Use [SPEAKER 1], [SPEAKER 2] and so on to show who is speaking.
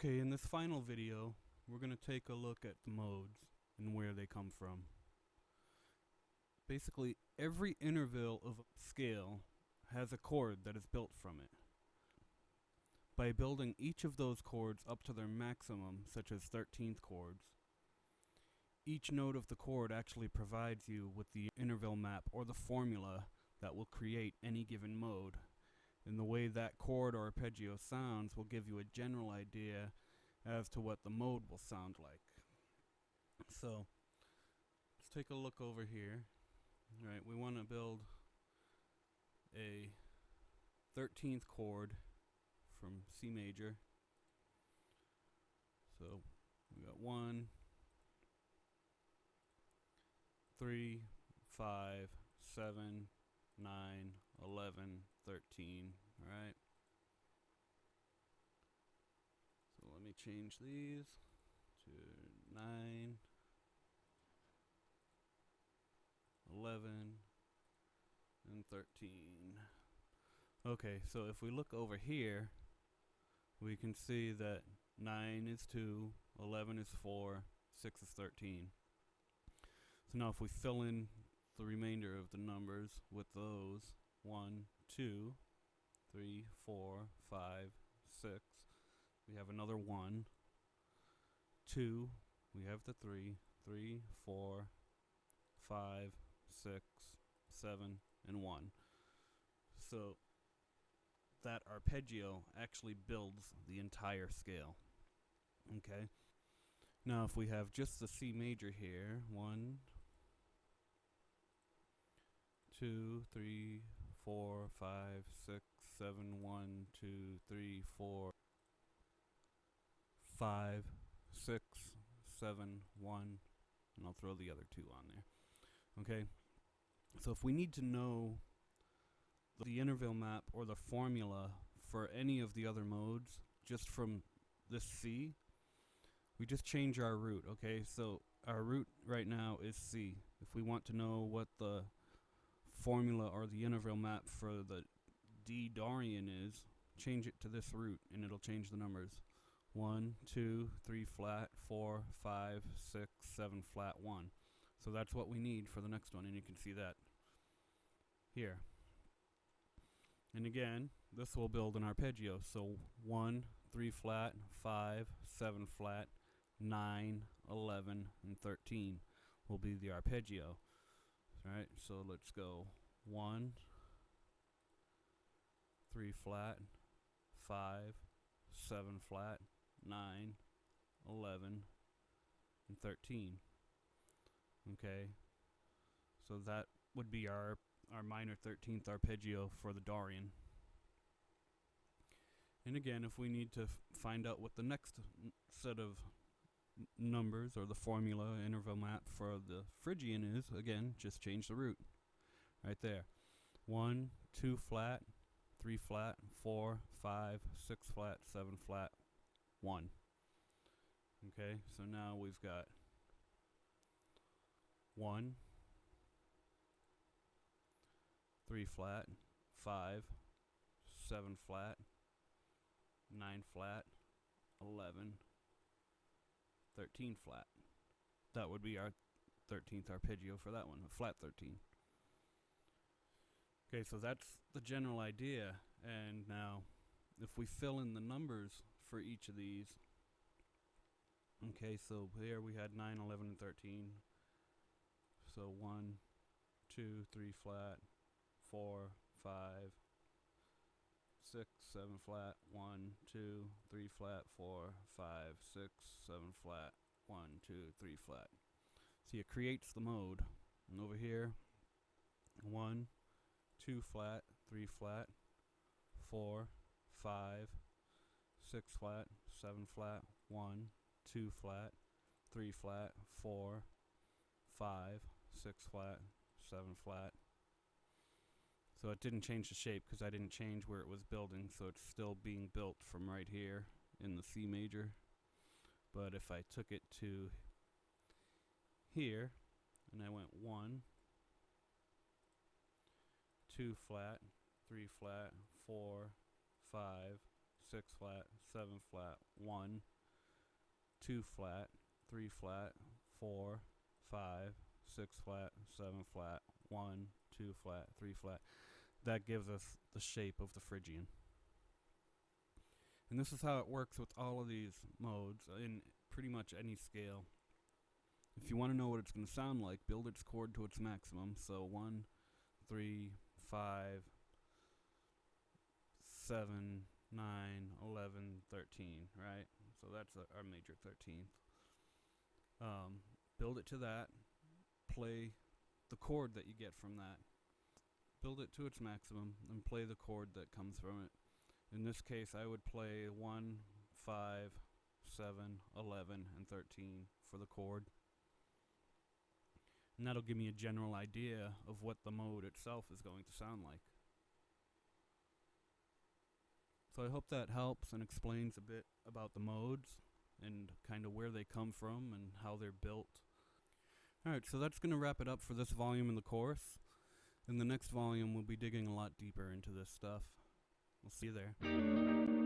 [SPEAKER 1] Okay, in this final video, we're going to take a look at the modes and where they come from. Basically, every interval of a scale has a chord that is built from it. By building each of those chords up to their maximum, such as 13th chords, each note of the chord actually provides you with the interval map or the formula that will create any given mode. And the way that chord or arpeggio sounds will give you a general idea as to what the mode will sound like. So, let's take a look over here. Alright, we want to build a 13th chord from C major. So, we got 1, 3, 5, 7, 9, 11, 13, alright? So let me change these to 9, 11, and 13. Okay, so if we look over here, we can see that 9 is 2, 11 is 4, 6 is 13. So now if we fill in the remainder of the numbers with those, 1, 2, 3, 4, 5, 6, we have another 1, 2, we have the 3, 3, 4, 5, 6, 7, and 1. So that arpeggio actually builds the entire scale. Okay? Now if we have just the C major here, 1, 2, 3, 4, 5, 6, 7, 1, 2, 3, 4, 5, 6, 7, 1, and I'll throw the other 2 on there. Okay? So if we need to know the interval map or the formula for any of the other modes just from this C, we just change our root. Okay, so our root right now is C. If we want to know what the formula or the interval map for the D Dorian is, change it to this root and it'll change the numbers. 1, 2, 3 flat, 4, 5, 6, 7 flat, 1. So that's what we need for the next one, and you can see that here. And again, this will build an arpeggio. So 1, 3 flat, 5, 7 flat, 9, 11, and 13 will be the arpeggio. Alright, so let's go 1, 3 flat, 5, 7 flat, 9, 11, and 13. Okay, so that would be our minor 13th arpeggio for the Dorian. And again, if we need to find out what the next set of numbers or the formula interval map for the Phrygian is, again, just change the root right there. 1, 2 flat, 3 flat, 4, 5, 6 flat, 7 flat, 1. Okay, so now we've got 1, 3 flat, 5, 7 flat, 9 flat, 11, 13 flat. That would be our 13th arpeggio for that one, a flat 13. Okay, so that's the general idea. And now, if we fill in the numbers for each of these, okay, so here we had 9, 11, and 13. So 1, 2, 3 flat, 4, 5, 6, 7 flat, 1, 2, 3 flat, 4, 5, 6, 7 flat, 1, 2, 3 flat. See, it creates the mode. And over here, 1, 2 flat, 3 flat, 4, 5, 6 flat, 7 flat, 1, 2 flat, 3 flat, 4, 5, 6 flat, 7 flat. So it didn't change the shape because I didn't change where it was building, so it's still being built from right here in the C major. But if I took it to here and I went 1, 2 flat, 3 flat, 4, 5, 6 flat, 7 flat, 1, 2 flat, 3 flat, 4, 5, 6 flat, 7 flat, 1, 2 flat, 3 flat. That gives us the shape of the Phrygian. And this is how it works with all of these modes in pretty much any scale. If you want to know what it's going to sound like, build its chord to its maximum. So 1, 3, 5, 7, 9, 11, 13, right? So that's our major 13th. Build it to that. Play the chord that you get from that. Build it to its maximum and play the chord that comes from it. In this case, I would play 1, 5, 7, 11, and 13 for the chord. And that'll give me a general idea of what the mode itself is going to sound like. So I hope that helps and explains a bit about the modes and kind of where they come from and how they're built. Alright, so that's going to wrap it up for this volume in the course. In the next volume, we'll be digging a lot deeper into this stuff. We'll see you there.